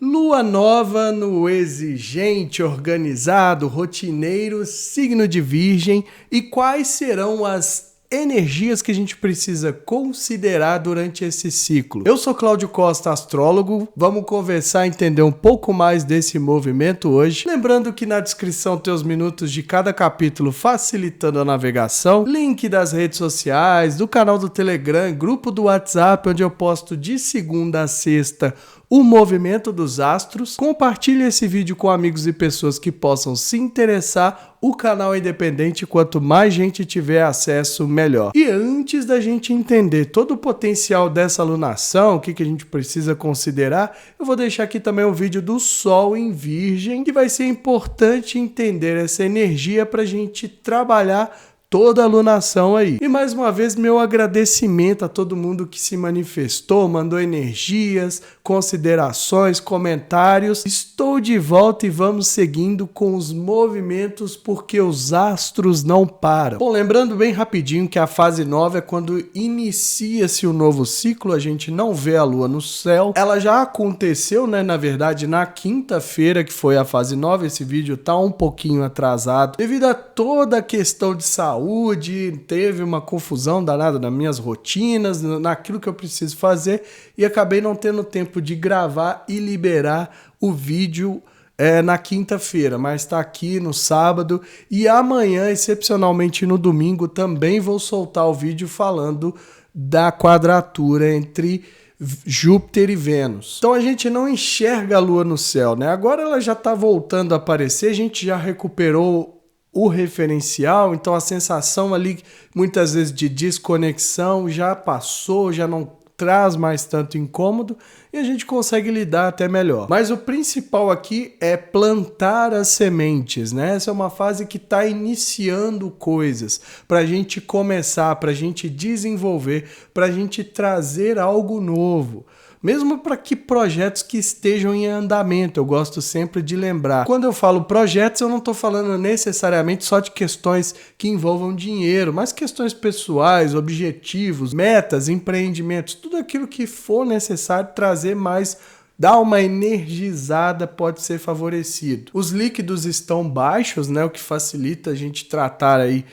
Lua nova no exigente, organizado, rotineiro, signo de Virgem, e quais serão as energias que a gente precisa considerar durante esse ciclo? Eu sou Cláudio Costa, astrólogo. Vamos conversar e entender um pouco mais desse movimento hoje. Lembrando que na descrição tem os minutos de cada capítulo facilitando a navegação, link das redes sociais, do canal do Telegram, grupo do WhatsApp, onde eu posto de segunda a sexta o movimento dos astros. Compartilhe esse vídeo com amigos e pessoas que possam se interessar. O canal é independente, quanto mais gente tiver acesso, melhor. E antes da gente entender todo o potencial dessa alunação, o que a gente precisa considerar, eu vou deixar aqui também um vídeo do Sol em Virgem, que vai ser importante entender essa energia para a gente trabalhar toda a alunação aí. E mais uma vez, meu agradecimento a todo mundo que se manifestou, mandou energias, considerações, comentários. Estou de volta e vamos seguindo com os movimentos porque os astros não param. Bom, lembrando bem rapidinho que a fase nova é quando inicia-se o novo ciclo, a gente não vê a lua no céu. Ela já aconteceu, né, na verdade, na quinta-feira, que foi a fase nova. Esse vídeo tá um pouquinho atrasado devido a toda a questão de saúde, teve uma confusão danada nas minhas rotinas, naquilo que eu preciso fazer, e acabei não tendo tempo de gravar e liberar o vídeo na quinta-feira, mas está aqui no sábado, e amanhã, excepcionalmente no domingo, também vou soltar o vídeo falando da quadratura entre Júpiter e Vênus. Então a gente não enxerga a lua no céu, né? Agora ela já está voltando a aparecer, a gente já recuperou o referencial, então a sensação ali muitas vezes de desconexão já passou, já não traz mais tanto incômodo e a gente consegue lidar até melhor. Mas o principal aqui é plantar as sementes, né? Essa é uma fase que está iniciando coisas para a gente começar, para a gente desenvolver, para a gente trazer algo novo. Mesmo para que projetos que estejam em andamento, eu gosto sempre de lembrar. Quando eu falo projetos, eu não estou falando necessariamente só de questões que envolvam dinheiro, mas questões pessoais, objetivos, metas, empreendimentos, tudo aquilo que for necessário trazer mais, dar uma energizada, pode ser favorecido. Os líquidos estão baixos, né, o que facilita a gente tratar aí,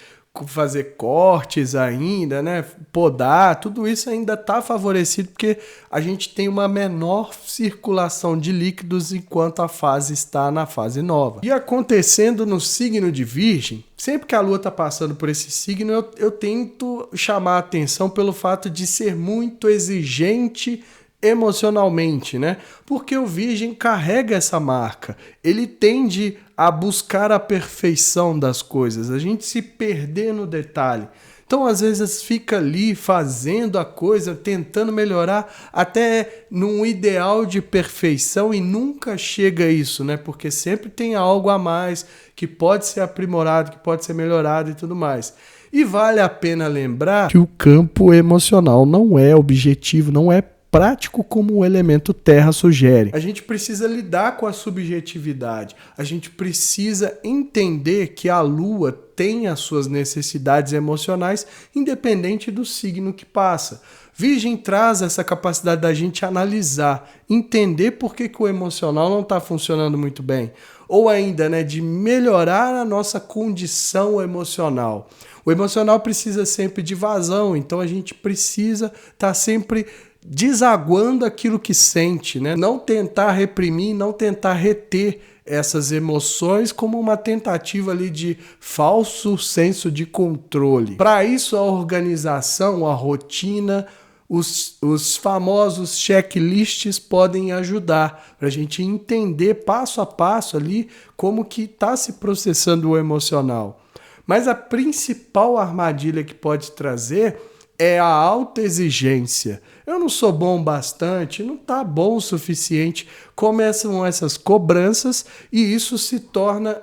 fazer cortes ainda, né, podar, tudo isso ainda está favorecido porque a gente tem uma menor circulação de líquidos enquanto a fase está na fase nova. E acontecendo no signo de Virgem, sempre que a lua está passando por esse signo, eu tento chamar a atenção pelo fato de ser muito exigente emocionalmente, né? Porque o Virgem carrega essa marca. Ele tende a buscar a perfeição das coisas, a gente se perder no detalhe. Então, às vezes, fica ali fazendo a coisa, tentando melhorar até num ideal de perfeição e nunca chega a isso, né? Porque sempre tem algo a mais que pode ser aprimorado, que pode ser melhorado e tudo mais. E vale a pena lembrar que o campo emocional não é objetivo, não é prático como o elemento terra sugere. A gente precisa lidar com a subjetividade, a gente precisa entender que a lua tem as suas necessidades emocionais independente do signo que passa. Virgem traz essa capacidade da gente analisar, entender por que o emocional não está funcionando muito bem, ou ainda, né, de melhorar a nossa condição emocional. O emocional precisa sempre de vazão, então a gente precisa estar sempre desaguando aquilo que sente, né? Não tentar reprimir, não tentar reter essas emoções como uma tentativa ali de falso senso de controle. Para isso, a organização, a rotina, os famosos checklists podem ajudar para a gente entender passo a passo ali como que está se processando o emocional. Mas a principal armadilha que pode trazer é a autoexigência. Eu não sou bom bastante, não está bom o suficiente. Começam essas cobranças e isso se torna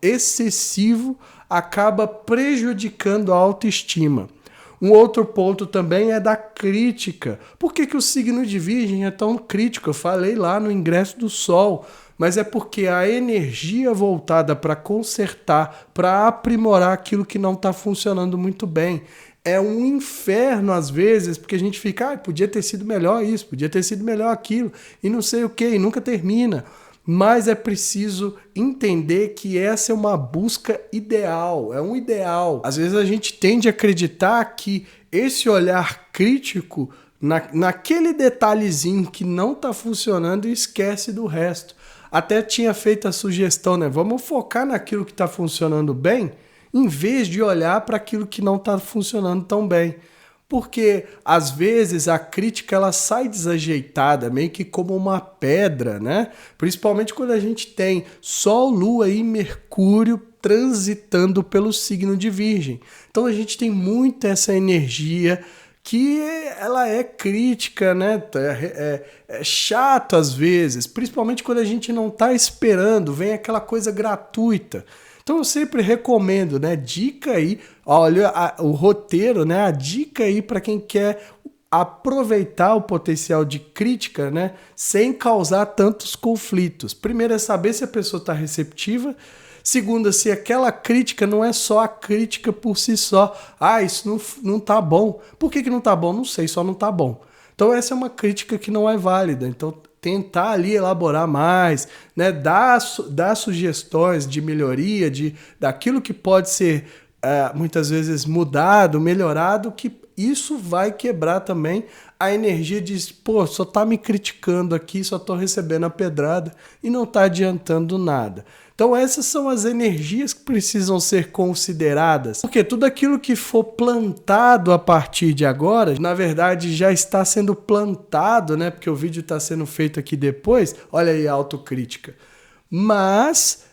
excessivo, acaba prejudicando a autoestima. Um outro ponto também é da crítica. Por que o signo de Virgem é tão crítico? Eu falei lá no ingresso do Sol. Mas é porque a energia voltada para consertar, para aprimorar aquilo que não está funcionando muito bem. é um inferno às vezes, porque a gente fica, podia ter sido melhor isso, podia ter sido melhor aquilo, e não sei o que, e nunca termina. Mas é preciso entender que essa é uma busca ideal, é um ideal. Às vezes a gente tende a acreditar que esse olhar crítico, naquele detalhezinho que não está funcionando, e esquece do resto. Até tinha feito a sugestão, né? Vamos focar naquilo que está funcionando bem, em vez de olhar para aquilo que não está funcionando tão bem. Porque, às vezes, a crítica ela sai desajeitada, meio que como uma pedra, né? Principalmente quando a gente tem Sol, Lua e Mercúrio transitando pelo signo de Virgem. Então, a gente tem muito essa energia que ela é crítica, né? É chato às vezes, principalmente quando a gente não está esperando, vem aquela coisa gratuita. Então eu sempre recomendo, né? Dica aí, olha o roteiro, né? A dica aí para quem quer aproveitar o potencial de crítica, né? Sem causar tantos conflitos. Primeiro é saber se a pessoa está receptiva. Segunda, se aquela crítica não é só a crítica por si só. Ah, isso não tá bom. Por que não tá bom? Não sei, só não tá bom. Então essa é uma crítica que não é válida. Então tentar ali elaborar mais, né? Dar sugestões de melhoria, daquilo que pode ser muitas vezes mudado, melhorado, que isso vai quebrar também a energia de, pô, só tá me criticando aqui, só tô recebendo a pedrada e não tá adiantando nada. Então essas são as energias que precisam ser consideradas, porque tudo aquilo que for plantado a partir de agora, na verdade já está sendo plantado, né? Porque o vídeo está sendo feito aqui depois, olha aí a autocrítica. Mas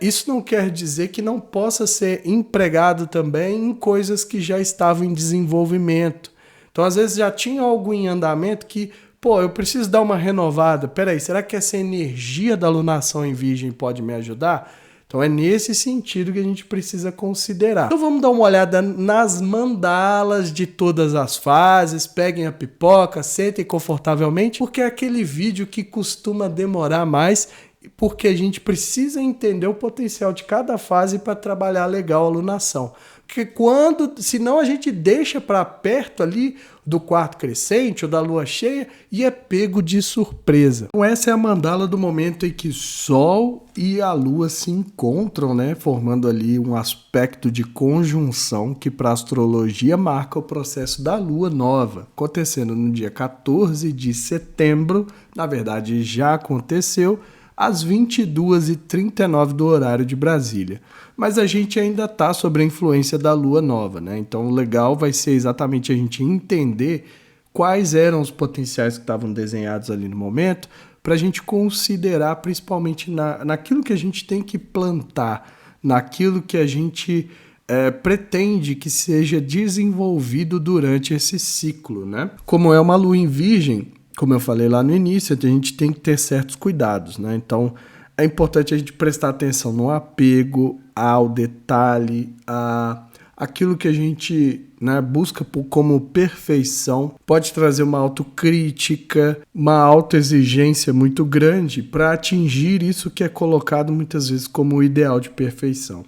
isso não quer dizer que não possa ser empregado também em coisas que já estavam em desenvolvimento. Então às vezes já tinha algo em andamento que, pô, eu preciso dar uma renovada. Peraí, será que essa energia da alunação em Virgem pode me ajudar? Então é nesse sentido que a gente precisa considerar. Então vamos dar uma olhada nas mandalas de todas as fases. Peguem a pipoca, sentem confortavelmente, porque é aquele vídeo que costuma demorar mais, porque a gente precisa entender o potencial de cada fase para trabalhar legal a alunação. Porque senão a gente deixa para perto ali do quarto crescente ou da lua cheia e é pego de surpresa. Então essa é a mandala do momento em que Sol e a Lua se encontram, né, formando ali um aspecto de conjunção que para a astrologia marca o processo da Lua nova, acontecendo no dia 14 de setembro, na verdade já aconteceu, às 22h39 do horário de Brasília. Mas a gente ainda está sob a influência da Lua nova, né? Então o legal vai ser exatamente a gente entender quais eram os potenciais que estavam desenhados ali no momento, para a gente considerar principalmente naquilo que a gente tem que plantar, naquilo que a gente pretende que seja desenvolvido durante esse ciclo, né? Como é uma Lua em Virgem, como eu falei lá no início, a gente tem que ter certos cuidados, né? Então, é importante a gente prestar atenção no apego, ao detalhe, aquilo que a gente, né, busca como perfeição. Pode trazer uma autocrítica, uma autoexigência muito grande para atingir isso que é colocado muitas vezes como o ideal de perfeição.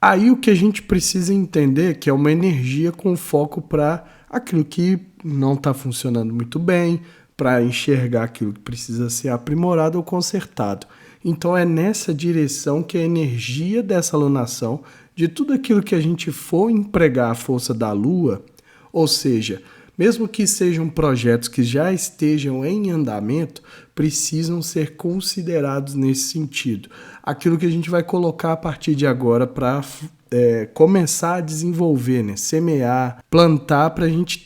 Aí o que a gente precisa entender é que é uma energia com foco para aquilo que não está funcionando muito bem, para enxergar aquilo que precisa ser aprimorado ou consertado. Então é nessa direção que a energia dessa alunação, de tudo aquilo que a gente for empregar a força da Lua, ou seja, mesmo que sejam projetos que já estejam em andamento, precisam ser considerados nesse sentido. Aquilo que a gente vai colocar a partir de agora para começar a desenvolver, né? Semear, plantar para a gente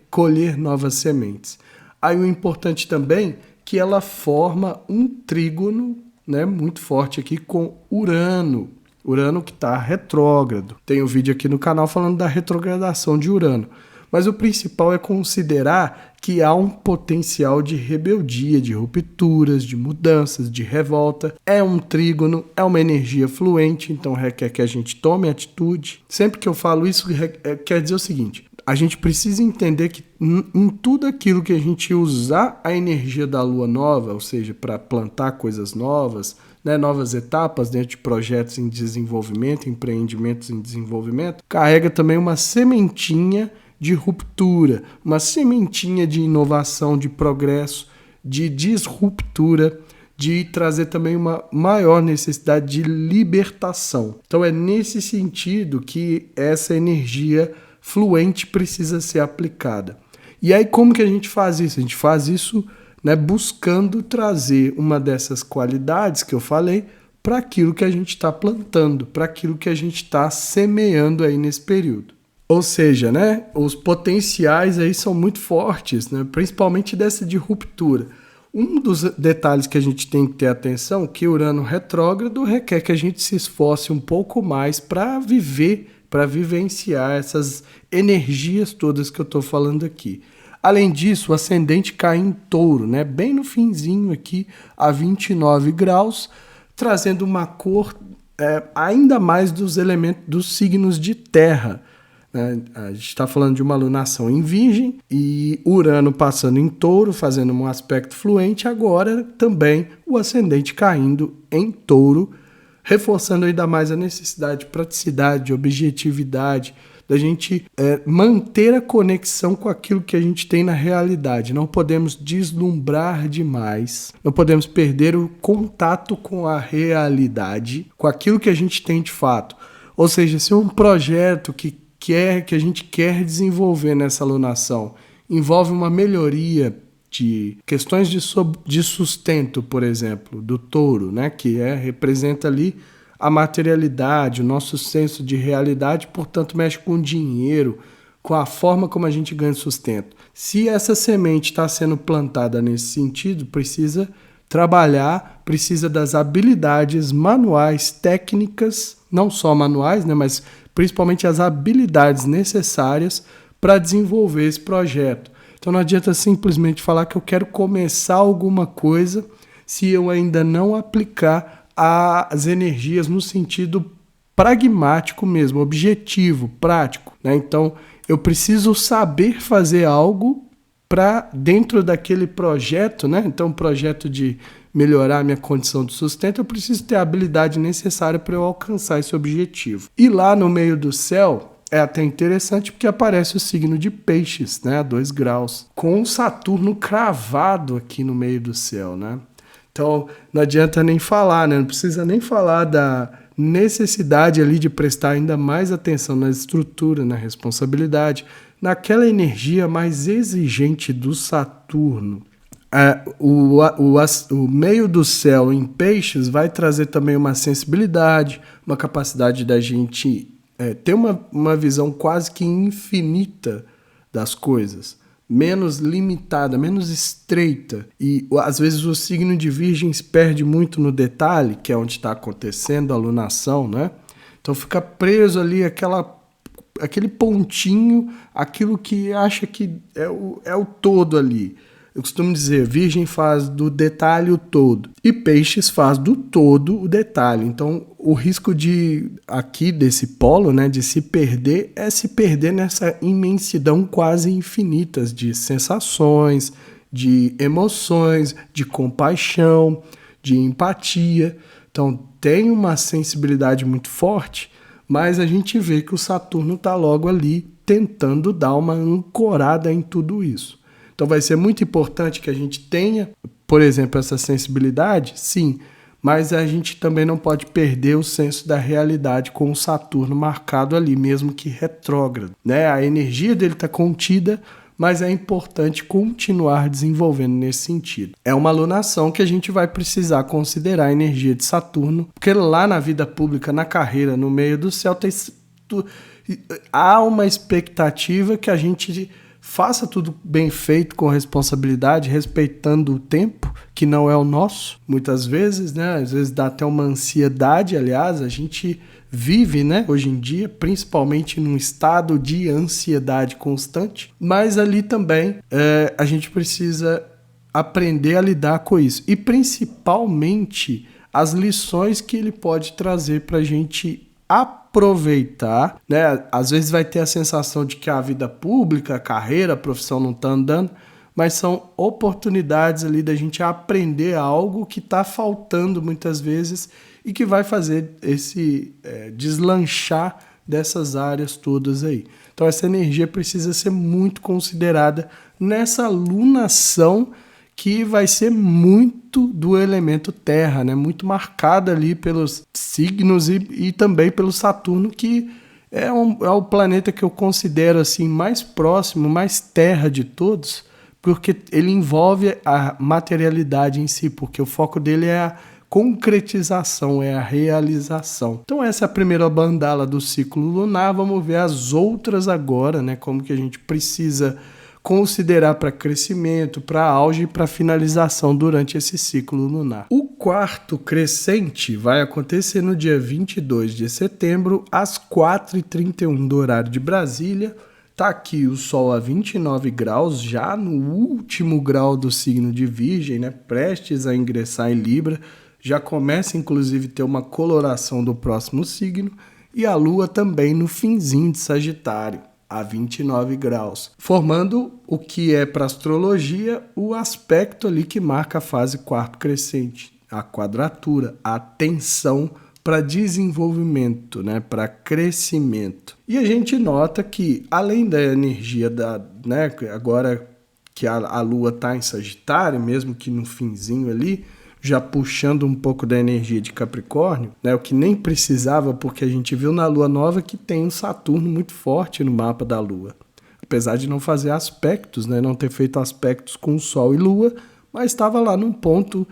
colher novas sementes. Aí o importante também é que ela forma um trígono, né, muito forte aqui com Urano. Urano que está retrógrado. Tem um vídeo aqui no canal falando da retrogradação de Urano. Mas o principal é considerar que há um potencial de rebeldia, de rupturas, de mudanças, de revolta. É um trígono, é uma energia fluente, então requer que a gente tome atitude. Sempre que eu falo isso, quer dizer o seguinte: a gente precisa entender que em tudo aquilo que a gente usar a energia da lua nova, ou seja, para plantar coisas novas, né, novas etapas dentro de projetos em desenvolvimento, empreendimentos em desenvolvimento, carrega também uma sementinha de ruptura, uma sementinha de inovação, de progresso, de disruptura, de trazer também uma maior necessidade de libertação. Então é nesse sentido que essa energia fluente precisa ser aplicada. E aí como que a gente faz isso? A gente faz isso, né, buscando trazer uma dessas qualidades que eu falei para aquilo que a gente está plantando, para aquilo que a gente está semeando aí nesse período. Ou seja, né, os potenciais aí são muito fortes, né, principalmente dessa de ruptura. Um dos detalhes que a gente tem que ter atenção é que Urano retrógrado requer que a gente se esforce um pouco mais para vivenciar essas energias todas que eu estou falando aqui. Além disso, o ascendente cai em Touro, né? Bem no finzinho aqui, a 29 graus, trazendo uma cor ainda mais dos elementos dos signos de terra. A gente está falando de uma alunação em Virgem e Urano passando em Touro, fazendo um aspecto fluente, agora também o ascendente caindo em Touro, reforçando ainda mais a necessidade de praticidade, de objetividade, da gente manter a conexão com aquilo que a gente tem na realidade. Não podemos deslumbrar demais, não podemos perder o contato com a realidade, com aquilo que a gente tem de fato. Ou seja, se um projeto que a gente quer desenvolver nessa alunação envolve uma melhoria de questões de sustento, por exemplo, do touro, né, que representa ali a materialidade, o nosso senso de realidade, portanto mexe com o dinheiro, com a forma como a gente ganha sustento. Se essa semente está sendo plantada nesse sentido, precisa trabalhar, precisa das habilidades manuais, técnicas, não só manuais, né, mas principalmente as habilidades necessárias para desenvolver esse projeto. Então não adianta simplesmente falar que eu quero começar alguma coisa se eu ainda não aplicar as energias no sentido pragmático mesmo, objetivo, prático, né? Então eu preciso saber fazer algo para dentro daquele projeto, né? Então, um projeto de melhorar a minha condição de sustento, eu preciso ter a habilidade necessária para eu alcançar esse objetivo. E lá no meio do céu, é até interessante porque aparece o signo de Peixes, né? A 2 graus, com o Saturno cravado aqui no meio do céu, né? Então, não adianta nem falar, né? Não precisa nem falar da necessidade ali de prestar ainda mais atenção na estrutura, na responsabilidade, naquela energia mais exigente do Saturno. O meio do céu em Peixes vai trazer também uma sensibilidade, uma capacidade da gente ter uma visão quase que infinita das coisas, menos limitada, menos estreita. E às vezes o signo de Virgem se perde muito no detalhe, que é onde está acontecendo a alunação, né? Então fica preso ali aquele pontinho, aquilo que acha que é o todo ali. Eu costumo dizer, Virgem faz do detalhe o todo e Peixes faz do todo o detalhe. Então, o risco aqui desse polo, né, de se perder, é se perder nessa imensidão quase infinita de sensações, de emoções, de compaixão, de empatia. Então, tem uma sensibilidade muito forte, mas a gente vê que o Saturno está logo ali tentando dar uma ancorada em tudo isso. Então vai ser muito importante que a gente tenha, por exemplo, essa sensibilidade, sim, mas a gente também não pode perder o senso da realidade com o Saturno marcado ali, mesmo que retrógrado, né? A energia dele está contida, mas é importante continuar desenvolvendo nesse sentido. É uma alunação que a gente vai precisar considerar a energia de Saturno, porque lá na vida pública, na carreira, no meio do céu, há uma expectativa que a gente faça tudo bem feito, com responsabilidade, respeitando o tempo, que não é o nosso, muitas vezes, né? Às vezes dá até uma ansiedade, aliás, a gente vive, né, hoje em dia, principalmente num estado de ansiedade constante, mas ali também a gente precisa aprender a lidar com isso, e principalmente as lições que ele pode trazer para a gente aproveitar, né? Às vezes vai ter a sensação de que a vida pública, a carreira, a profissão não está andando, mas são oportunidades ali da gente aprender algo que está faltando muitas vezes e que vai fazer esse deslanchar dessas áreas todas aí. Então essa energia precisa ser muito considerada nessa lunação que vai ser muito do elemento terra, né? Muito marcada ali pelos signos e também pelo Saturno, que é o planeta que eu considero assim mais próximo, mais terra de todos, porque ele envolve a materialidade em si, porque o foco dele é a concretização, é a realização. Então essa é a primeira mandala do ciclo lunar. Vamos ver as outras agora, né? Como que a gente precisa considerar para crescimento, para auge e para finalização durante esse ciclo lunar. O quarto crescente vai acontecer no dia 22 de setembro, às 4h31 do horário de Brasília. Tá aqui o Sol a 29 graus, já no último grau do signo de Virgem, né? Prestes a ingressar em Libra. Já começa, inclusive, a ter uma coloração do próximo signo. E a Lua também no finzinho de Sagitário, a 29 graus, formando o que é para astrologia o aspecto ali que marca a fase quarto crescente, a quadratura, a tensão para desenvolvimento, né, para crescimento. E a gente nota que, além da energia né, agora que a Lua está em Sagitário, mesmo que no finzinho ali, já puxando um pouco da energia de Capricórnio, né, o que nem precisava, porque a gente viu na Lua Nova que tem um Saturno muito forte no mapa da Lua. Apesar de não fazer aspectos, né, não ter feito aspectos com Sol e Lua, mas estava lá num ponto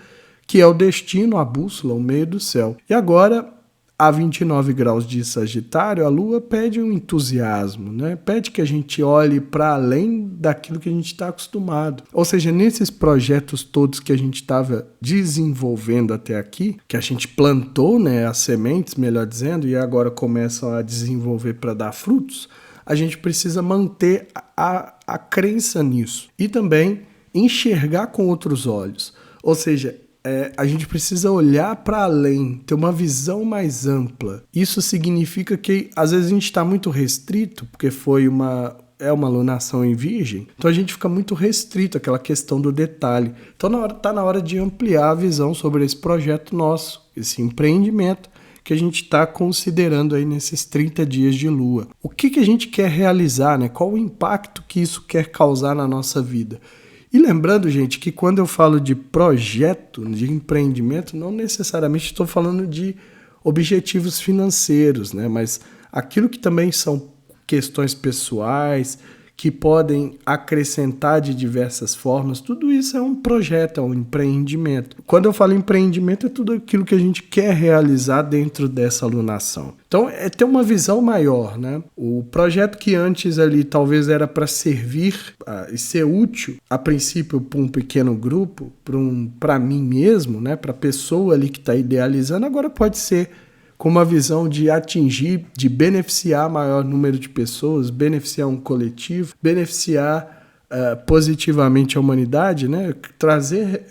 que é o destino, a bússola, o meio do céu. E agora, a 29 graus de Sagitário, a Lua pede um entusiasmo, né? Pede que a gente olhe para além daquilo que a gente está acostumado. Ou seja, nesses projetos todos que a gente estava desenvolvendo até aqui, que a gente plantou, né, as sementes, melhor dizendo, e agora começam a desenvolver para dar frutos, a gente precisa manter a crença nisso. E também enxergar com outros olhos. Ou seja, a gente precisa olhar para além, ter uma visão mais ampla. Isso significa que às vezes a gente está muito restrito, porque foi uma lunação em Virgem, então a gente fica muito restrito àquela questão do detalhe. Então está na hora de ampliar a visão sobre esse projeto nosso, esse empreendimento que a gente está considerando aí nesses 30 dias de Lua. O que a gente quer realizar, né? Qual o impacto que isso quer causar na nossa vida? E lembrando, gente, que quando eu falo de projeto, de empreendimento, não necessariamente estou falando de objetivos financeiros, né? Mas aquilo que também são questões pessoais, que podem acrescentar de diversas formas, tudo isso é um projeto, é um empreendimento. Quando eu falo empreendimento, é tudo aquilo que a gente quer realizar dentro dessa alunação. Então, é ter uma visão maior, né? O projeto que antes ali talvez era para servir e ser útil, a princípio, para um pequeno grupo, para mim mesmo, né? Para a pessoa ali que está idealizando, agora pode ser com uma visão de atingir, de beneficiar maior número de pessoas, beneficiar um coletivo, beneficiar positivamente a humanidade, né? Trazer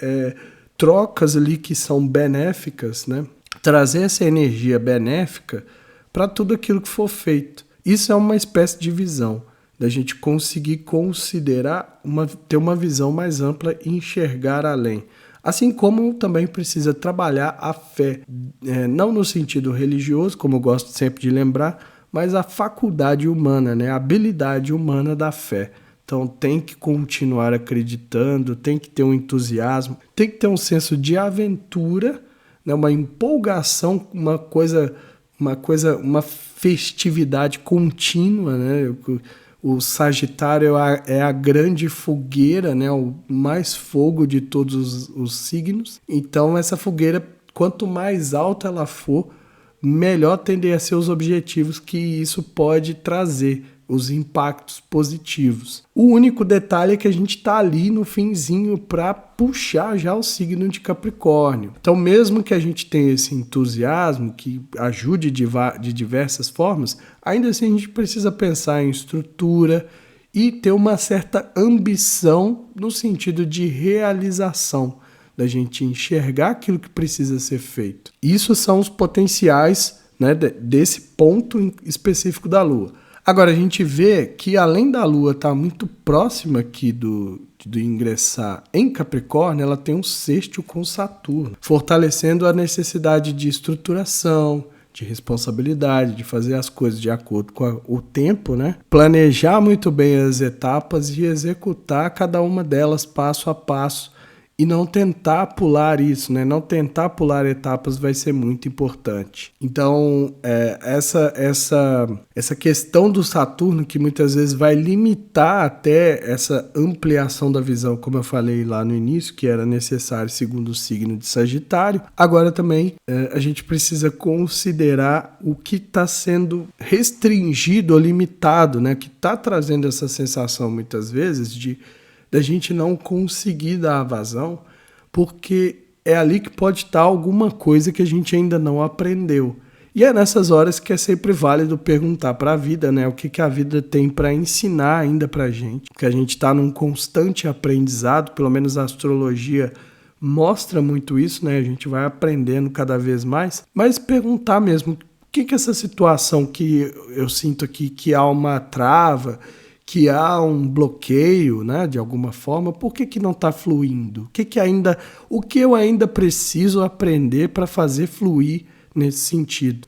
trocas ali que são benéficas, né? Trazer essa energia benéfica para tudo aquilo que for feito. Isso é uma espécie de visão, da gente conseguir considerar, ter uma visão mais ampla e enxergar além. Assim como também precisa trabalhar a fé, não no sentido religioso, como eu gosto sempre de lembrar, mas a faculdade humana, né? A habilidade humana da fé. Então tem que continuar acreditando, tem que ter um entusiasmo, tem que ter um senso de aventura, né? Uma empolgação, uma festividade contínua, né? O Sagitário é a grande fogueira, né? O mais fogo de todos os signos. Então, essa fogueira, quanto mais alta ela for, melhor tendem a ser os objetivos que isso pode trazer, os impactos positivos. O único detalhe é que a gente está ali no finzinho para puxar já o signo de Capricórnio. Então, mesmo que a gente tenha esse entusiasmo que ajude de diversas formas, ainda assim a gente precisa pensar em estrutura e ter uma certa ambição no sentido de da gente enxergar aquilo que precisa ser feito. Isso são os potenciais, né, desse ponto específico da Lua. Agora, a gente vê que além da Lua estar muito próxima aqui do ingressar em Capricórnio, ela tem um sextil com Saturno, fortalecendo a necessidade de estruturação, de responsabilidade, de fazer as coisas de acordo com o tempo, né? Planejar muito bem as etapas e executar cada uma delas passo a passo e não tentar pular isso, né? Não tentar pular etapas vai ser muito importante. Então, essa questão do Saturno, que muitas vezes vai limitar até essa ampliação da visão, como eu falei lá no início, que era necessário segundo o signo de Sagitário. Agora também a gente precisa considerar o que está sendo restringido ou limitado, né? Que está trazendo essa sensação muitas vezes da gente não conseguir dar a vazão, porque é ali que pode estar alguma coisa que a gente ainda não aprendeu. E é nessas horas que é sempre válido perguntar para a vida, né? O que a vida tem para ensinar ainda para a gente. Porque a gente está num constante aprendizado, pelo menos a astrologia mostra muito isso, né? A gente vai aprendendo cada vez mais. Mas perguntar mesmo, o que essa situação que eu sinto aqui, que há uma trava, que há um bloqueio, né, de alguma forma, por que não está fluindo? O que eu ainda preciso aprender para fazer fluir nesse sentido?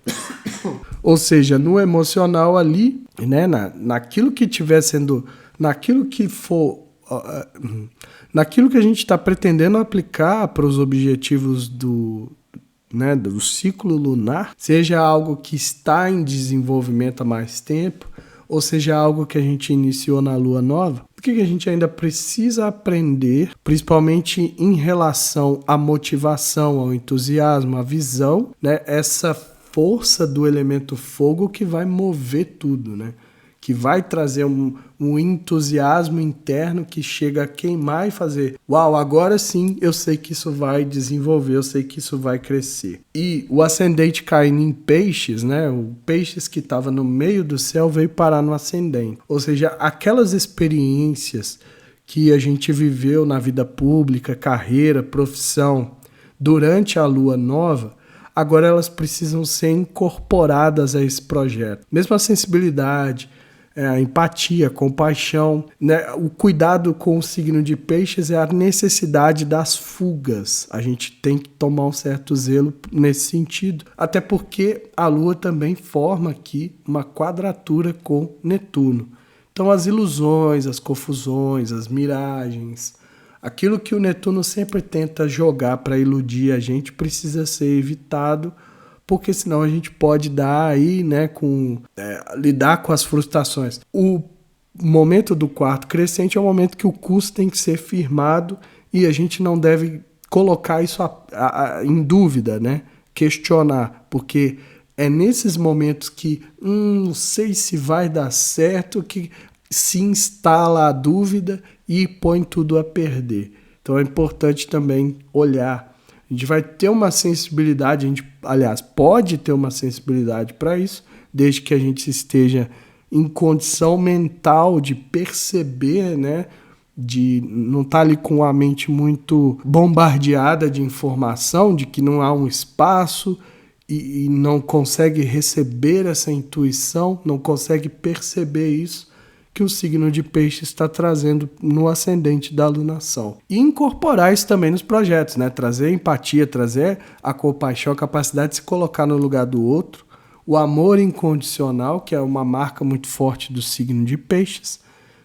Ou seja, no emocional ali, né, naquilo que estiver sendo, naquilo que a gente está pretendendo aplicar para os objetivos do ciclo lunar, seja algo que está em desenvolvimento há mais tempo, ou seja, algo que a gente iniciou na lua nova, o que a gente ainda precisa aprender, principalmente em relação à motivação, ao entusiasmo, à visão, né? Essa força do elemento fogo que vai mover tudo, né? Que vai trazer um entusiasmo interno que chega a queimar e fazer: uau, agora sim eu sei que isso vai desenvolver, eu sei que isso vai crescer. E o ascendente caindo em peixes, né? O peixes que estava no meio do céu veio parar no ascendente. Ou seja, aquelas experiências que a gente viveu na vida pública, carreira, profissão, durante a lua nova, agora elas precisam ser incorporadas a esse projeto. Mesmo a sensibilidade, a empatia, a compaixão, né? O cuidado com o signo de peixes é a necessidade das fugas. A gente tem que tomar um certo zelo nesse sentido, até porque a Lua também forma aqui uma quadratura com Netuno. Então as ilusões, as confusões, as miragens, aquilo que o Netuno sempre tenta jogar para iludir a gente precisa ser evitado, porque senão a gente pode dar aí, né, lidar com as frustrações. O momento do quarto crescente é o momento que o curso tem que ser firmado e a gente não deve colocar isso em dúvida, né? Questionar, porque é nesses momentos que não sei se vai dar certo que se instala a dúvida e põe tudo a perder. Então é importante também olhar. A gente vai ter uma sensibilidade, aliás, pode ter uma sensibilidade para isso, desde que a gente esteja em condição mental de perceber, né, de não estar ali com a mente muito bombardeada de informação, de que não há um espaço e não consegue receber essa intuição, não consegue perceber isso que o signo de peixe está trazendo no ascendente da alunação. E incorporar isso também nos projetos, né? Trazer empatia, trazer a compaixão, a capacidade de se colocar no lugar do outro, o amor incondicional, que é uma marca muito forte do signo de peixes.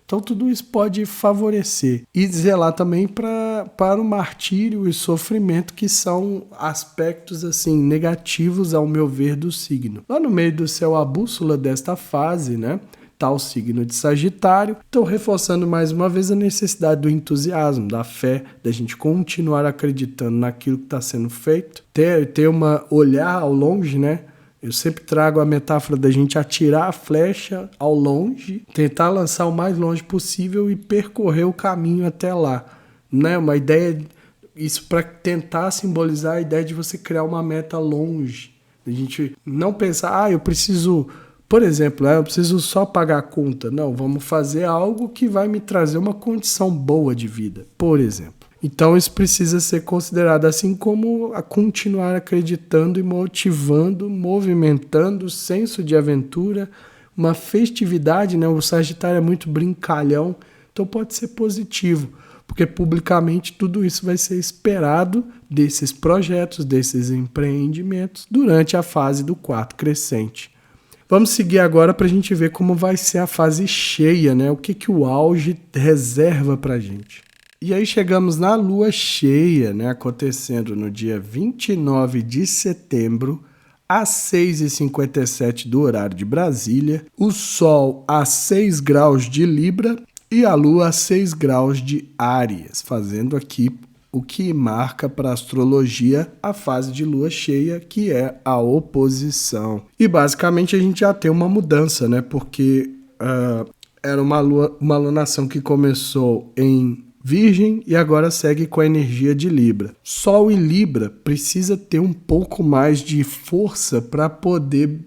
Então tudo isso pode favorecer e zelar também para o martírio e sofrimento, que são aspectos assim negativos, ao meu ver, do signo. Lá no meio do céu, a bússola desta fase, né? Tá o signo de Sagitário. Então, reforçando mais uma vez a necessidade do entusiasmo, da fé, da gente continuar acreditando naquilo que está sendo feito, ter olhar ao longe, né? Eu sempre trago a metáfora da gente atirar a flecha ao longe, tentar lançar o mais longe possível e percorrer o caminho até lá, né? Uma ideia, isso para tentar simbolizar a ideia de você criar uma meta longe. A gente não pensar, eu preciso... Por exemplo, eu preciso só pagar a conta. Não, vamos fazer algo que vai me trazer uma condição boa de vida, por exemplo. Então isso precisa ser considerado, assim como a continuar acreditando e motivando, movimentando o senso de aventura, uma festividade, né? O Sagitário é muito brincalhão, então pode ser positivo, porque publicamente tudo isso vai ser esperado desses projetos, desses empreendimentos durante a fase do quarto crescente. Vamos seguir agora para a gente ver como vai ser a fase cheia, né? O que o auge reserva para a gente. E aí chegamos na lua cheia, né? Acontecendo no dia 29 de setembro, às 6h57 do horário de Brasília, o Sol a 6 graus de Libra e a Lua a 6 graus de Áries, fazendo aqui o que marca para a astrologia a fase de lua cheia, que é a oposição. E basicamente a gente já tem uma mudança, né? Porque era uma alunação que começou em Virgem e agora segue com a energia de Libra. Sol em Libra precisa ter um pouco mais de força para poder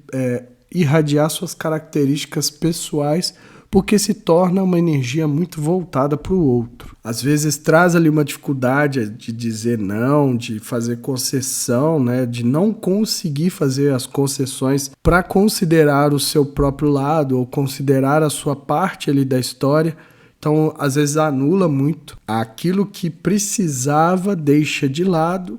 irradiar suas características pessoais, porque se torna uma energia muito voltada para o outro. Às vezes traz ali uma dificuldade de dizer não, de fazer concessão, né? De não conseguir fazer as concessões para considerar o seu próprio lado ou considerar a sua parte ali da história. Então, às vezes anula muito aquilo que precisava, deixa de lado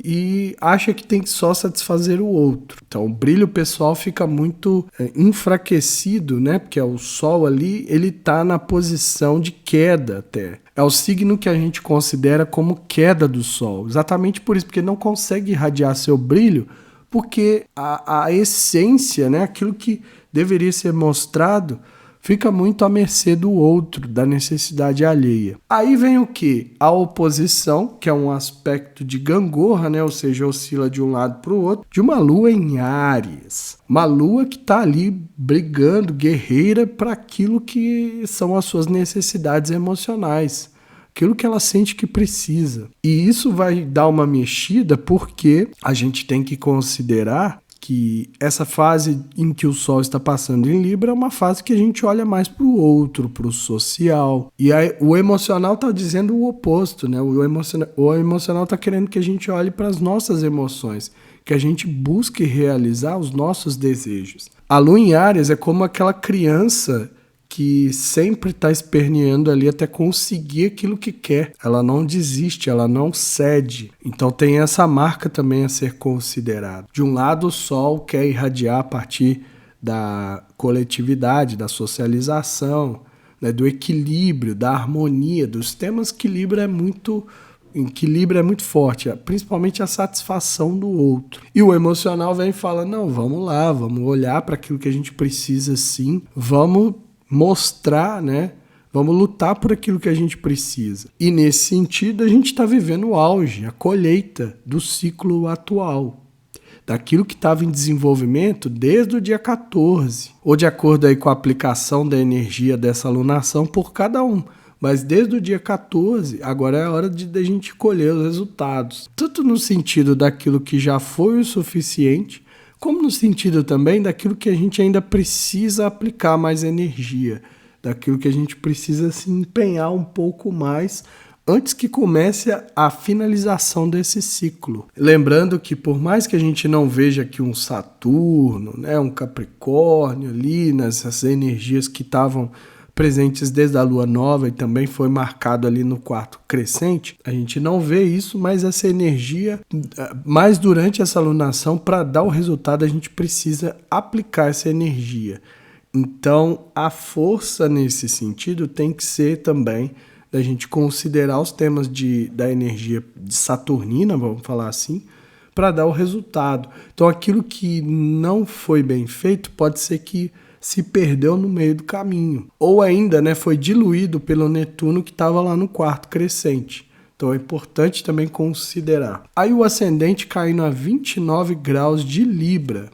e acha que tem que só satisfazer o outro. Então, o brilho pessoal fica muito enfraquecido, né? Porque o Sol ali, ele está na posição de queda até. É o signo que a gente considera como queda do Sol. Exatamente por isso, porque não consegue irradiar seu brilho, porque a essência, né? Aquilo que deveria ser mostrado, fica muito à mercê do outro, da necessidade alheia. Aí vem o quê? A oposição, que é um aspecto de gangorra, né? Ou seja, oscila de um lado para o outro, de uma lua em Áries. Uma lua que está ali brigando, guerreira, para aquilo que são as suas necessidades emocionais. Aquilo que ela sente que precisa. E isso vai dar uma mexida porque a gente tem que considerar que essa fase em que o Sol está passando em Libra é uma fase que a gente olha mais para o outro, para o social. E aí, o emocional está dizendo o oposto, né? O emocional está querendo que a gente olhe para as nossas emoções, que a gente busque realizar os nossos desejos. A Lua em Áries é como aquela criança que sempre está esperneando ali até conseguir aquilo que quer. Ela não desiste, ela não cede. Então tem essa marca também a ser considerada. De um lado, o Sol quer irradiar a partir da coletividade, da socialização, né, do equilíbrio, da harmonia, dos temas que Libra é muito forte, principalmente a satisfação do outro. E o emocional vem e fala, não, vamos lá, vamos olhar para aquilo que a gente precisa sim, vamos mostrar, né? Vamos lutar por aquilo que a gente precisa. E nesse sentido, a gente está vivendo o auge, a colheita do ciclo atual, daquilo que estava em desenvolvimento desde o dia 14, ou de acordo aí com a aplicação da energia dessa alunação por cada um. Mas desde o dia 14, agora é a hora de a gente colher os resultados. Tanto no sentido daquilo que já foi o suficiente, como no sentido também daquilo que a gente ainda precisa aplicar mais energia, daquilo que a gente precisa se empenhar um pouco mais antes que comece a finalização desse ciclo. Lembrando que por mais que a gente não veja aqui um Saturno, né, um Capricórnio ali, nessas energias que estavam presentes desde a lua nova e também foi marcado ali no quarto crescente, a gente não vê isso, mas essa energia, mais durante essa alunação, para dar o resultado, a gente precisa aplicar essa energia. Então, a força nesse sentido tem que ser também da gente considerar os temas da energia de saturnina, vamos falar assim, para dar o resultado. Então, aquilo que não foi bem feito pode ser que se perdeu no meio do caminho. Ou ainda, né, foi diluído pelo Netuno que estava lá no quarto crescente. Então é importante também considerar. Aí o ascendente caindo a 29 graus de Libra,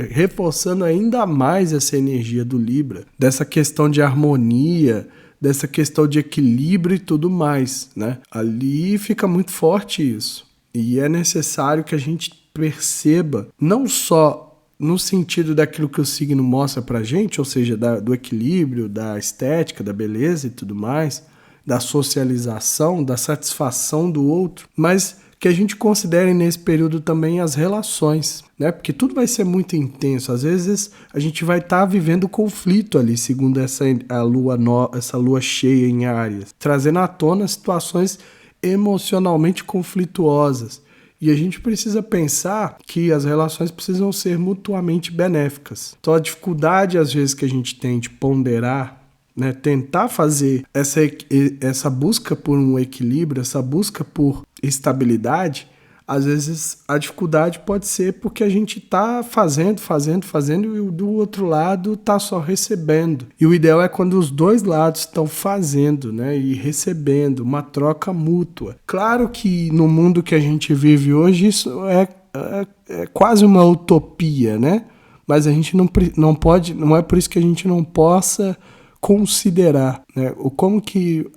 reforçando ainda mais essa energia do Libra, dessa questão de harmonia, dessa questão de equilíbrio e tudo mais, né? Ali fica muito forte isso. E é necessário que a gente perceba, não só no sentido daquilo que o signo mostra pra gente, ou seja, do equilíbrio, da estética, da beleza e tudo mais, da socialização, da satisfação do outro, mas que a gente considere nesse período também as relações, né? Porque tudo vai ser muito intenso. Às vezes a gente vai estar vivendo conflito ali, segundo essa lua cheia em Áries, trazendo à tona situações emocionalmente conflituosas. E a gente precisa pensar que as relações precisam ser mutuamente benéficas. Então a dificuldade às vezes que a gente tem de ponderar, né, tentar fazer essa busca por um equilíbrio, essa busca por estabilidade, às vezes a dificuldade pode ser porque a gente está fazendo e o do outro lado está só recebendo. E o ideal é quando os dois lados estão fazendo, né, e recebendo, uma troca mútua. Claro que no mundo que a gente vive hoje isso é quase uma utopia, né? Mas a gente não pode, não é por isso que a gente não possa considerar, né, como que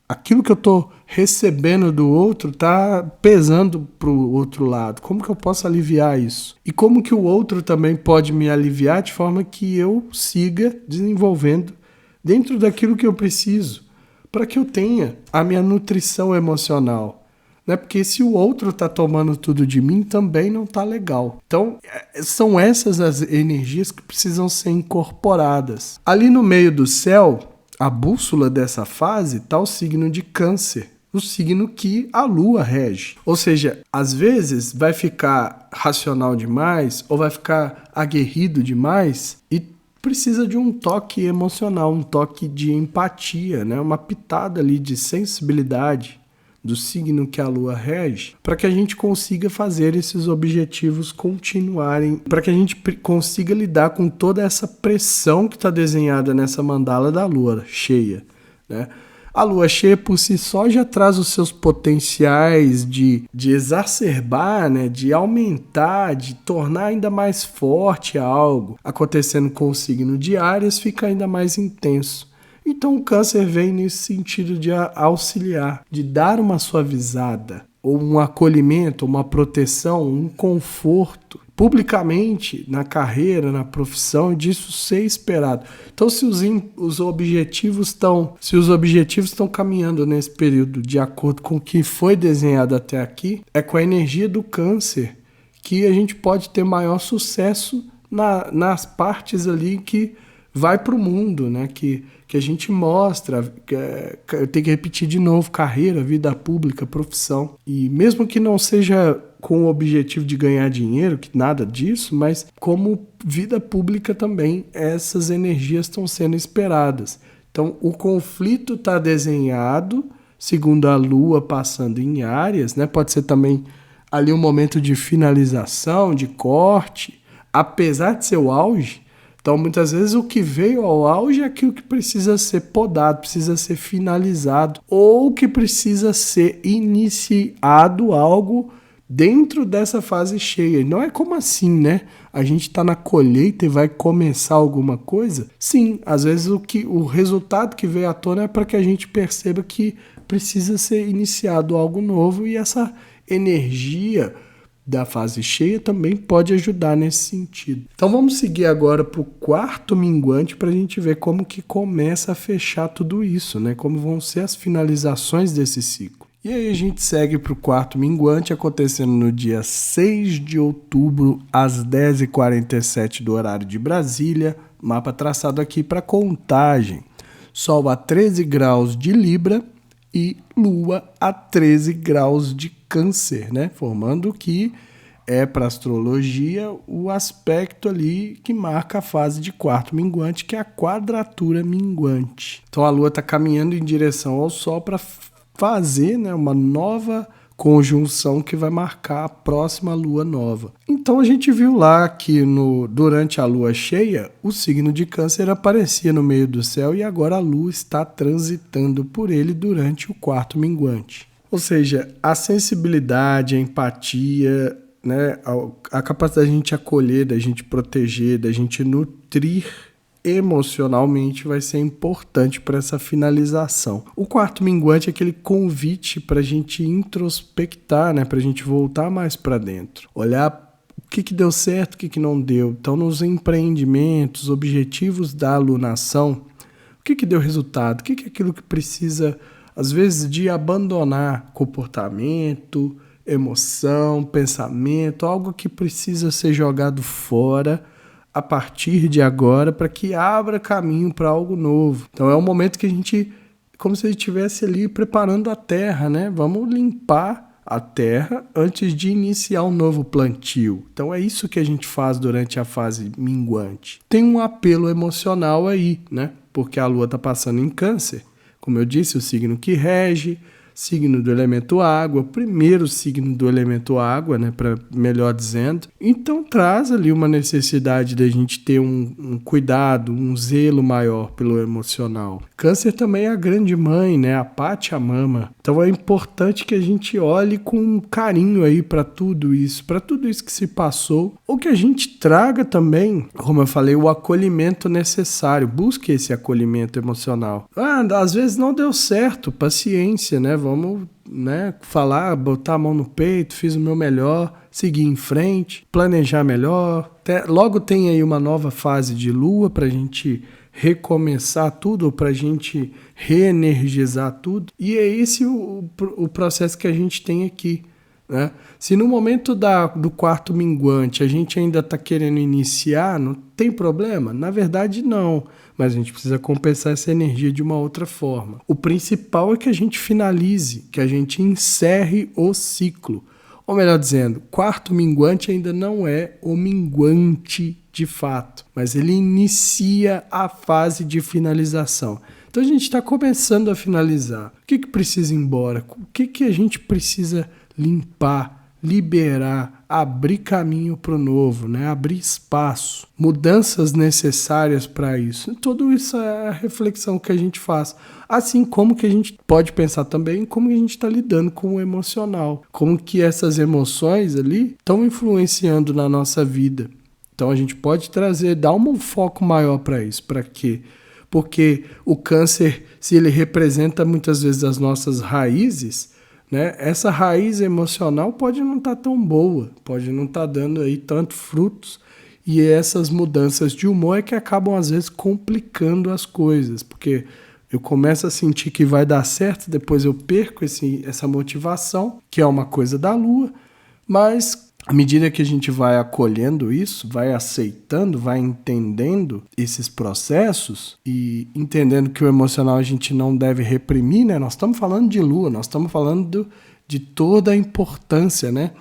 aquilo que eu estou recebendo do outro está pesando para o outro lado. Como que eu posso aliviar isso? E como que o outro também pode me aliviar de forma que eu siga desenvolvendo dentro daquilo que eu preciso, para que eu tenha a minha nutrição emocional. Né? Porque se o outro está tomando tudo de mim, também não está legal. Então, são essas as energias que precisam ser incorporadas. Ali no meio do céu, a bússola dessa fase está o signo de Câncer, o signo que a Lua rege. Ou seja, às vezes vai ficar racional demais ou vai ficar aguerrido demais e precisa de um toque emocional, um toque de empatia, né? Uma pitada ali de sensibilidade do signo que a Lua rege, para que a gente consiga fazer esses objetivos continuarem, para que a gente consiga lidar com toda essa pressão que está desenhada nessa mandala da Lua cheia, né? A Lua cheia por si só já traz os seus potenciais de exacerbar, né? De aumentar, de tornar ainda mais forte algo. Acontecendo com o signo de Áries, fica ainda mais intenso. Então o Câncer vem nesse sentido de auxiliar, de dar uma suavizada, ou um acolhimento, uma proteção, um conforto, publicamente, na carreira, na profissão, disso ser esperado. Então se os objetivos estão caminhando nesse período de acordo com o que foi desenhado até aqui, é com a energia do Câncer que a gente pode ter maior sucesso nas partes ali que vai para o mundo, né? Que a gente mostra, eu tenho que repetir de novo, carreira, vida pública, profissão. E mesmo que não seja com o objetivo de ganhar dinheiro, que nada disso, mas como vida pública também, essas energias estão sendo esperadas. Então, o conflito está desenhado, segundo a Lua passando em Áries, né? Pode ser também ali um momento de finalização, de corte, apesar de ser o auge. Então, muitas vezes, o que veio ao auge é aquilo que precisa ser podado, precisa ser finalizado, ou que precisa ser iniciado algo dentro dessa fase cheia. Não é como assim, né? A gente está na colheita e vai começar alguma coisa? Sim, às vezes o resultado que veio à tona é para que a gente perceba que precisa ser iniciado algo novo, e essa energia da fase cheia também pode ajudar nesse sentido. Então vamos seguir agora para o quarto minguante para a gente ver como que começa a fechar tudo isso, né? Como vão ser as finalizações desse ciclo. E aí a gente segue para o quarto minguante, acontecendo no dia 6 de outubro, às 10h47 do horário de Brasília, mapa traçado aqui para Contagem. Sol a 13 graus de Libra e Lua a 13 graus de Câncer, né? Formando o que é para astrologia o aspecto ali que marca a fase de quarto minguante, que é a quadratura minguante. Então a Lua está caminhando em direção ao Sol para fazer, né, uma nova conjunção que vai marcar a próxima lua nova. Então a gente viu lá que durante a lua cheia, o signo de Câncer aparecia no meio do céu, e agora a lua está transitando por ele durante o quarto minguante. Ou seja, a sensibilidade, a empatia, né, a capacidade da gente acolher, da gente proteger, da gente nutrir emocionalmente vai ser importante para essa finalização. O quarto minguante é aquele convite para a gente introspectar, né, para a gente voltar mais para dentro, olhar o que deu certo, o que não deu. Então, nos empreendimentos, objetivos da alunação, que deu resultado, o que é aquilo que precisa, às vezes, de abandonar comportamento, emoção, pensamento, algo que precisa ser jogado fora a partir de agora para que abra caminho para algo novo. Então é um momento que a gente, como se a gente estivesse ali preparando a terra, né? Vamos limpar a terra antes de iniciar um novo plantio. Então é isso que a gente faz durante a fase minguante. Tem um apelo emocional aí, né? Porque a Lua está passando em Câncer. Como eu disse, o signo que rege, signo do elemento água, o primeiro signo do elemento água, né, melhor dizendo. Então traz ali uma necessidade da gente ter um cuidado, um zelo maior pelo emocional. Câncer também é a grande mãe, né, a Pachamama. Então é importante que a gente olhe com carinho aí para tudo isso que se passou, ou que a gente traga também, como eu falei, o acolhimento necessário. Busque esse acolhimento emocional. Às vezes não deu certo, paciência, né? Vamos, né, falar, botar a mão no peito, fiz o meu melhor, seguir em frente, planejar melhor. Logo tem aí uma nova fase de Lua para a gente recomeçar tudo, para a gente reenergizar tudo. E é esse o processo que a gente tem aqui, né? Se no momento do quarto minguante a gente ainda está querendo iniciar, não tem problema? Na verdade, não. Mas a gente precisa compensar essa energia de uma outra forma. O principal é que a gente finalize, que a gente encerre o ciclo. Ou melhor dizendo, quarto minguante ainda não é o minguante de fato, mas ele inicia a fase de finalização. Então a gente está começando a finalizar. O que precisa ir embora? O que a gente precisa limpar, liberar, abrir caminho para o novo, né? Abrir espaço, mudanças necessárias para isso. Tudo isso é a reflexão que a gente faz. Assim como que a gente pode pensar também como que a gente está lidando com o emocional, como que essas emoções ali estão influenciando na nossa vida. Então a gente pode dar um foco maior para isso. Para quê? Porque o câncer, se ele representa muitas vezes as nossas raízes, né, essa raiz emocional pode não estar tão boa, pode não estar dando aí tanto frutos, e essas mudanças de humor é que acabam às vezes complicando as coisas, porque eu começo a sentir que vai dar certo, depois eu perco essa motivação, que é uma coisa da Lua, mas à medida que a gente vai acolhendo isso, vai aceitando, vai entendendo esses processos e entendendo que o emocional a gente não deve reprimir, né? Nós estamos falando de Lua, nós estamos falando de toda a importância, né?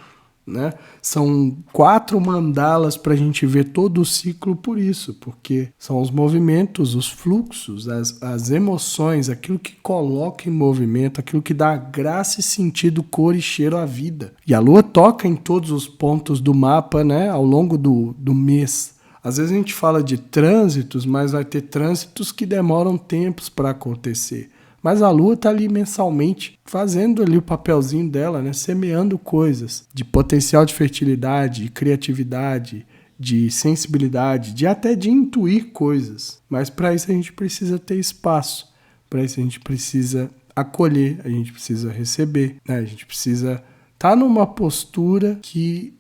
São 4 mandalas para a gente ver todo o ciclo por isso, porque são os movimentos, os fluxos, as emoções, aquilo que coloca em movimento, aquilo que dá graça e sentido, cor e cheiro à vida. E a Lua toca em todos os pontos do mapa, né, ao longo do mês. Às vezes a gente fala de trânsitos, mas vai ter trânsitos que demoram tempos para acontecer. Mas a Lua está ali mensalmente, fazendo ali o papelzinho dela, né? Semeando coisas de potencial de fertilidade, de criatividade, de sensibilidade, até de intuir coisas. Mas para isso a gente precisa ter espaço, para isso a gente precisa acolher, a gente precisa receber, né? A gente precisa estar numa postura que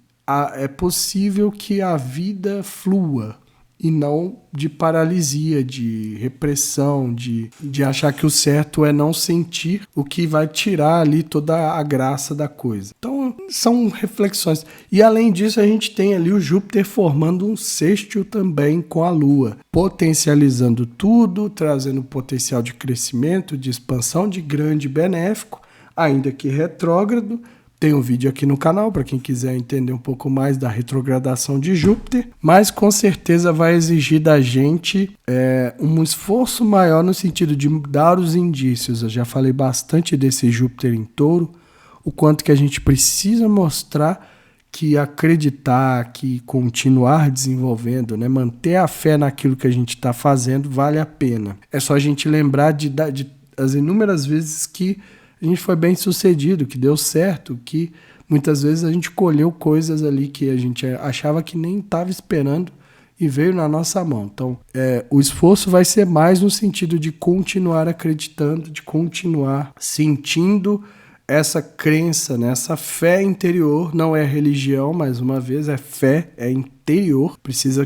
é possível que a vida flua, e não de paralisia, de repressão, de achar que o certo é não sentir, o que vai tirar ali toda a graça da coisa. Então, são reflexões. E além disso, a gente tem ali o Júpiter formando um sextil também com a Lua, potencializando tudo, trazendo potencial de crescimento, de expansão, de grande benéfico, ainda que retrógrado. Tem um vídeo aqui no canal para quem quiser entender um pouco mais da retrogradação de Júpiter, mas com certeza vai exigir da gente um esforço maior no sentido de dar os indícios. Eu já falei bastante desse Júpiter em Touro, o quanto que a gente precisa mostrar que acreditar, que continuar desenvolvendo, né, manter a fé naquilo que a gente está fazendo vale a pena. É só a gente lembrar de as inúmeras vezes que a gente foi bem sucedido, que deu certo, que muitas vezes a gente colheu coisas ali que a gente achava que nem estava esperando e veio na nossa mão. Então, o esforço vai ser mais no sentido de continuar acreditando, de continuar sentindo essa crença, né? Essa fé interior. Não é religião, mais uma vez, é fé, é interior. Precisa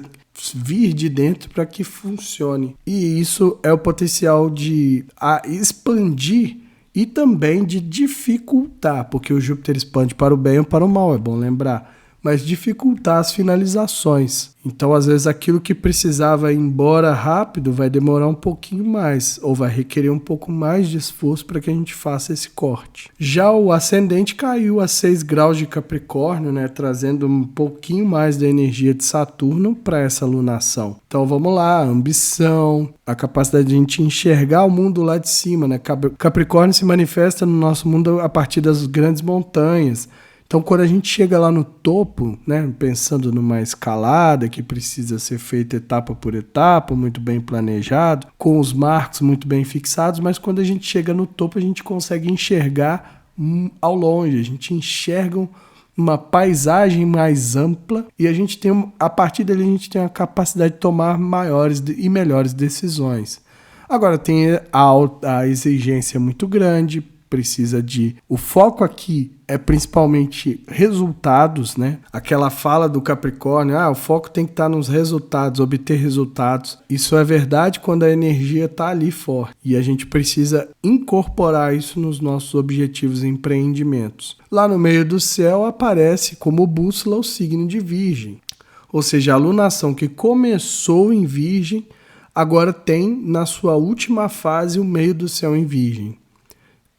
vir de dentro para que funcione. E isso é o potencial de expandir e também de dificultar, porque o Júpiter expande para o bem ou para o mal, é bom lembrar, mas dificultar as finalizações. Então, às vezes, aquilo que precisava ir embora rápido vai demorar um pouquinho mais, ou vai requerer um pouco mais de esforço para que a gente faça esse corte. Já o ascendente caiu a 6 graus de Capricórnio, né, trazendo um pouquinho mais da energia de Saturno para essa lunação. Então, vamos lá, a ambição, a capacidade de a gente enxergar o mundo lá de cima, né? Capricórnio se manifesta no nosso mundo a partir das grandes montanhas. Então, quando a gente chega lá no topo, né, pensando numa escalada que precisa ser feita etapa por etapa, muito bem planejado, com os marcos muito bem fixados, mas quando a gente chega no topo, a gente consegue enxergar ao longe, a gente enxerga uma paisagem mais ampla e a partir dali a gente tem a capacidade de tomar maiores e melhores decisões. Agora, tem a exigência muito grande, o foco aqui é principalmente resultados, né? Aquela fala do Capricórnio, o foco tem que estar nos resultados, obter resultados. Isso é verdade quando a energia está ali forte e a gente precisa incorporar isso nos nossos objetivos e empreendimentos. Lá no meio do céu aparece como bússola o signo de Virgem, ou seja, a alunação que começou em Virgem, agora tem na sua última fase o meio do céu em Virgem.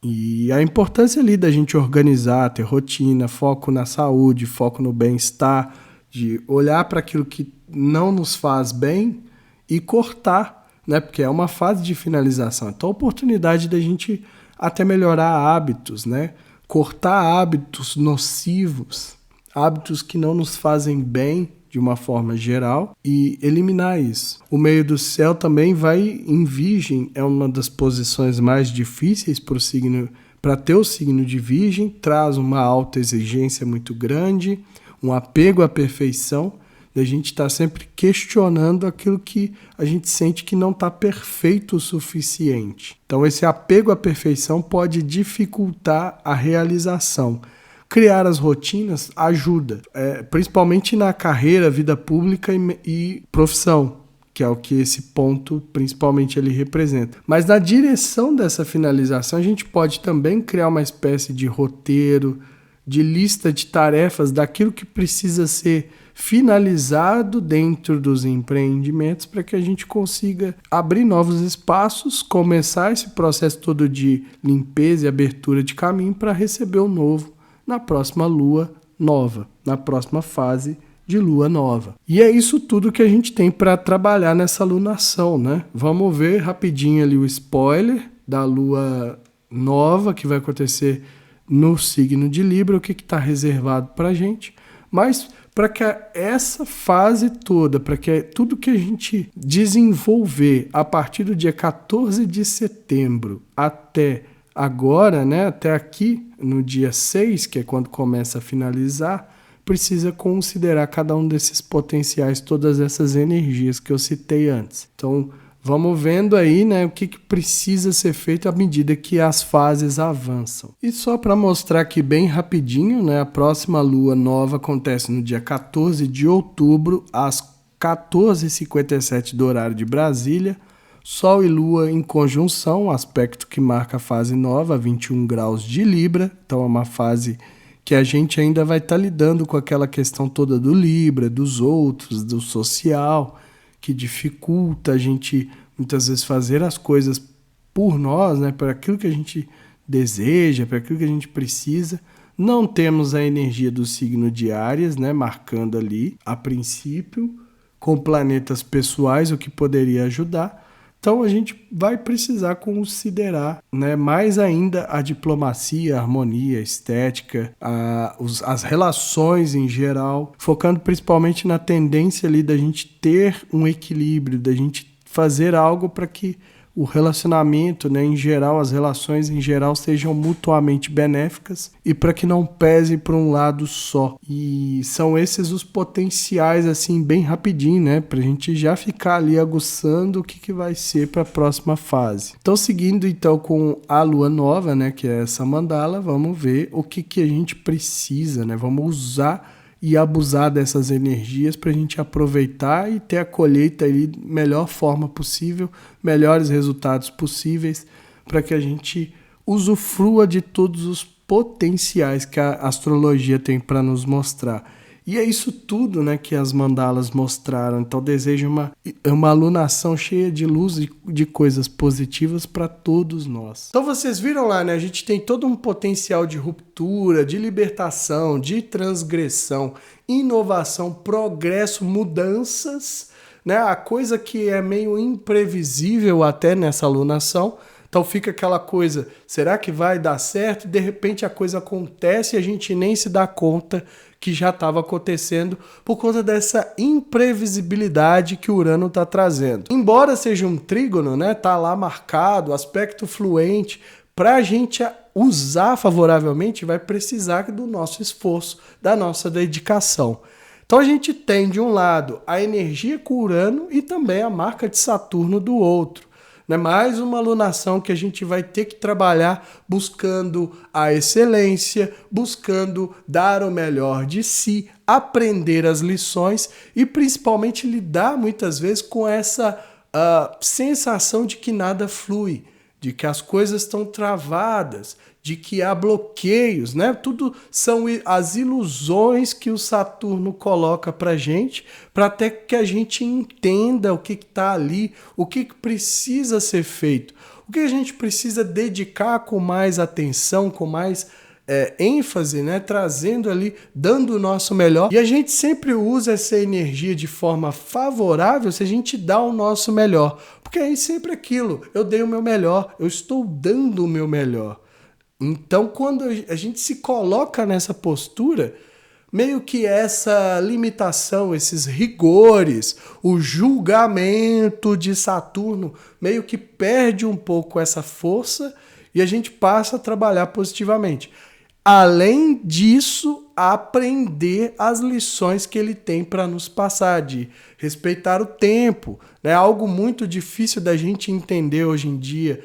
E a importância ali da gente organizar, ter rotina, foco na saúde, foco no bem-estar, de olhar para aquilo que não nos faz bem e cortar, né? Porque é uma fase de finalização. Então, a oportunidade da gente até melhorar hábitos, né? Cortar hábitos nocivos, hábitos que não nos fazem bem de uma forma geral e eliminar isso. O meio do céu também vai em Virgem, é uma das posições mais difíceis para ter o signo de Virgem, traz uma alta exigência muito grande, um apego à perfeição, da gente estar sempre questionando aquilo que a gente sente que não está perfeito o suficiente. Então esse apego à perfeição pode dificultar a realização. Criar as rotinas ajuda, principalmente na carreira, vida pública e profissão, que é o que esse ponto principalmente ele representa. Mas na direção dessa finalização, a gente pode também criar uma espécie de roteiro, de lista de tarefas daquilo que precisa ser finalizado dentro dos empreendimentos para que a gente consiga abrir novos espaços, começar esse processo todo de limpeza e abertura de caminho para receber o novo na próxima lua nova, na próxima fase de lua nova. E é isso tudo que a gente tem para trabalhar nessa lunação, né? Vamos ver rapidinho ali o spoiler da lua nova que vai acontecer no signo de Libra, o que está reservado para a gente. Mas para que essa fase toda, para que tudo que a gente desenvolver a partir do dia 14 de setembro até agora, né, até aqui, no dia 6, que é quando começa a finalizar, precisa considerar cada um desses potenciais, todas essas energias que eu citei antes. Então, vamos vendo aí, né, o que precisa ser feito à medida que as fases avançam. E só para mostrar aqui bem rapidinho, né, a próxima lua nova acontece no dia 14 de outubro, às 14h57 do horário de Brasília, Sol e Lua em conjunção, aspecto que marca a fase nova, 21 graus de Libra. Então é uma fase que a gente ainda vai estar lidando com aquela questão toda do Libra, dos outros, do social, que dificulta a gente muitas vezes fazer as coisas por nós, né, para aquilo que a gente deseja, para aquilo que a gente precisa. Não temos a energia do signo de Áries, né, marcando ali, a princípio, com planetas pessoais, o que poderia ajudar. Então a gente vai precisar considerar, né, mais ainda a diplomacia, a harmonia, a estética, as relações em geral, focando principalmente na tendência ali da gente ter um equilíbrio, da gente fazer algo para que o relacionamento, né, em geral, as relações em geral sejam mutuamente benéficas e para que não pese para um lado só. E são esses os potenciais, assim, bem rapidinho, né, para a gente já ficar ali aguçando o que vai ser para a próxima fase. Então, seguindo então com a lua nova, né, que é essa mandala, vamos ver o que a gente precisa, né, vamos usar e abusar dessas energias para a gente aproveitar e ter a colheita ali da melhor forma possível, melhores resultados possíveis, para que a gente usufrua de todos os potenciais que a astrologia tem para nos mostrar. E é isso tudo, né, que as mandalas mostraram. Então desejo uma alunação cheia de luz e de coisas positivas para todos nós. Então vocês viram lá, né? A gente tem todo um potencial de ruptura, de libertação, de transgressão, inovação, progresso, mudanças, né? A coisa que é meio imprevisível até nessa alunação. Então fica aquela coisa, será que vai dar certo? De repente a coisa acontece e a gente nem se dá conta que já estava acontecendo por conta dessa imprevisibilidade que o Urano está trazendo. Embora seja um trígono, né, tá lá marcado, aspecto fluente, para a gente usar favoravelmente vai precisar do nosso esforço, da nossa dedicação. Então a gente tem de um lado a energia com Urano e também a marca de Saturno do outro. Mais uma alunação que a gente vai ter que trabalhar buscando a excelência, buscando dar o melhor de si, aprender as lições e principalmente lidar muitas vezes com essa sensação de que nada flui, de que as coisas estão travadas, de que há bloqueios, né? Tudo são as ilusões que o Saturno coloca para gente, para até que a gente entenda o que está ali, o que precisa ser feito, o que a gente precisa dedicar com mais atenção, com mais ênfase, né? Trazendo ali, dando o nosso melhor. E a gente sempre usa essa energia de forma favorável se a gente dá o nosso melhor. Porque aí sempre aquilo, eu dei o meu melhor, eu estou dando o meu melhor. Então, quando a gente se coloca nessa postura, meio que essa limitação, esses rigores, o julgamento de Saturno, meio que perde um pouco essa força e a gente passa a trabalhar positivamente. Além disso, aprender as lições que ele tem para nos passar, de respeitar o tempo, né? Algo muito difícil da gente entender hoje em dia.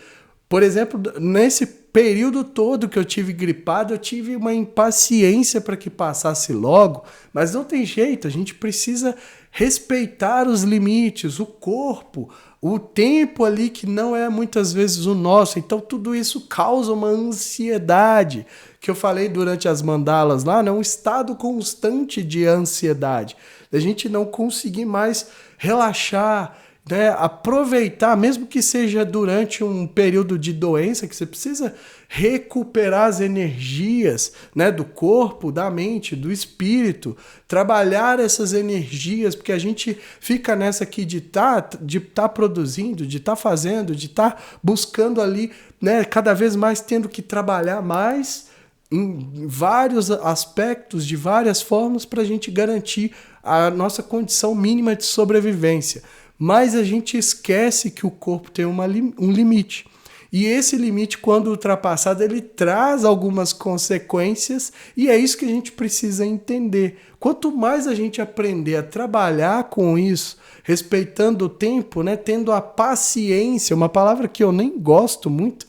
Por exemplo, nesse período todo que eu tive gripado, eu tive uma impaciência para que passasse logo, mas não tem jeito, a gente precisa respeitar os limites, o corpo, o tempo ali que não é muitas vezes o nosso. Então tudo isso causa uma ansiedade, que eu falei durante as mandalas lá, né? Um estado constante de ansiedade, da gente não conseguir mais relaxar, né, aproveitar, mesmo que seja durante um período de doença, que você precisa recuperar as energias, né, do corpo, da mente, do espírito, trabalhar essas energias, porque a gente fica nessa aqui de tá produzindo, de estar fazendo, de estar buscando ali, né, cada vez mais tendo que trabalhar mais em vários aspectos, de várias formas, para a gente garantir a nossa condição mínima de sobrevivência. Mas a gente esquece que o corpo tem um limite. E esse limite, quando ultrapassado, ele traz algumas consequências e é isso que a gente precisa entender. Quanto mais a gente aprender a trabalhar com isso, respeitando o tempo, né, tendo a paciência, uma palavra que eu nem gosto muito,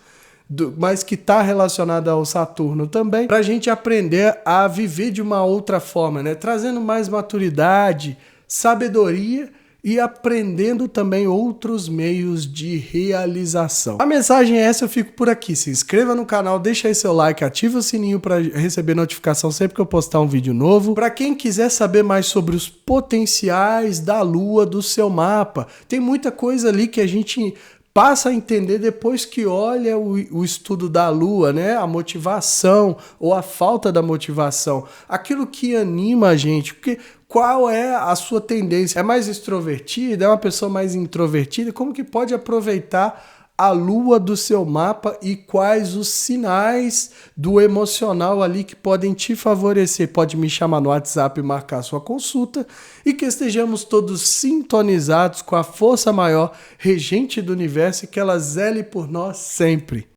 mas que está relacionada ao Saturno também, para a gente aprender a viver de uma outra forma, né, trazendo mais maturidade, sabedoria e aprendendo também outros meios de realização. A mensagem é essa, eu fico por aqui. Se inscreva no canal, deixa aí seu like, ativa o sininho para receber notificação sempre que eu postar um vídeo novo. Para quem quiser saber mais sobre os potenciais da Lua do seu mapa, tem muita coisa ali que a gente passa a entender depois que olha o estudo da Lua, né? A motivação ou a falta da motivação, aquilo que anima a gente, porque qual é a sua tendência? É mais extrovertida? É uma pessoa mais introvertida? Como que pode aproveitar a Lua do seu mapa e quais os sinais do emocional ali que podem te favorecer? Pode me chamar no WhatsApp e marcar sua consulta e que estejamos todos sintonizados com a força maior, regente do universo, e que ela zele por nós sempre.